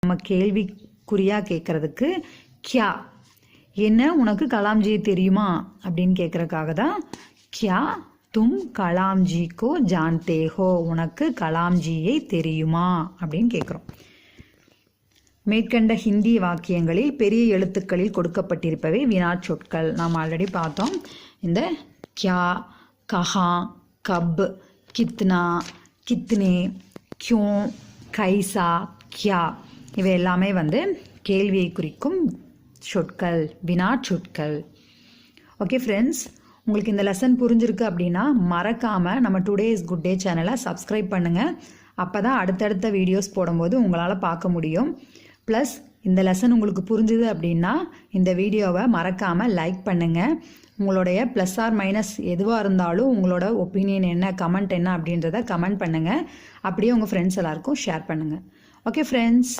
நம்ம கேள்விக்குறியாக கேட்குறதுக்கு கியா, என்ன உனக்கு கலாம்ஜி தெரியுமா அப்படின்னு கேட்குறதுக்காக தான் கியா தும் கலாம்ஜி கோ ஜான்தே ஹோ, உனக்கு கலாம்ஜியை தெரியுமா அப்படின்னு கேட்குறோம். மேற்கண்ட ஹிந்தி வாக்கியங்களில் பெரிய எழுத்துக்களில் கொடுக்கப்பட்டிருப்பவை வினாச் சொற்கள். நாம் ஆல்ரெடி பார்த்தோம். இந்த கியா, கஹா, கப், கித்னா, கித்னே, கியூ, கைசா, கியா இவை எல்லாமே கேள்வியை குறிக்கும் சொற்கள், வினாச் சொற்கள். ஓகே ஃப்ரெண்ட்ஸ், உங்களுக்கு இந்த லெசன் புரிஞ்சிருக்கு அப்படின்னா மறக்காமல் நம்ம டுடே இஸ் குட் டே சேனலை சப்ஸ்கிரைப் பண்ணுங்கள். அப்போ தான் அடுத்தடுத்த வீடியோஸ் போடும்போது உங்களால் பார்க்க முடியும். ப்ளஸ் இந்த லெசன் உங்களுக்கு புரிஞ்சுது அப்படின்னா இந்த வீடியோவை மறக்காமல் லைக் பண்ணுங்கள். உங்களுடைய ப்ளஸ் ஆர் மைனஸ் எதுவாக இருந்தாலும் உங்களோட ஒப்பீனியன் என்ன, கமெண்ட் என்ன அப்படின்றத கமெண்ட் பண்ணுங்கள். அப்படியே உங்கள் ஃப்ரெண்ட்ஸ் எல்லாருக்கும் ஷேர் பண்ணுங்கள். Okay friends.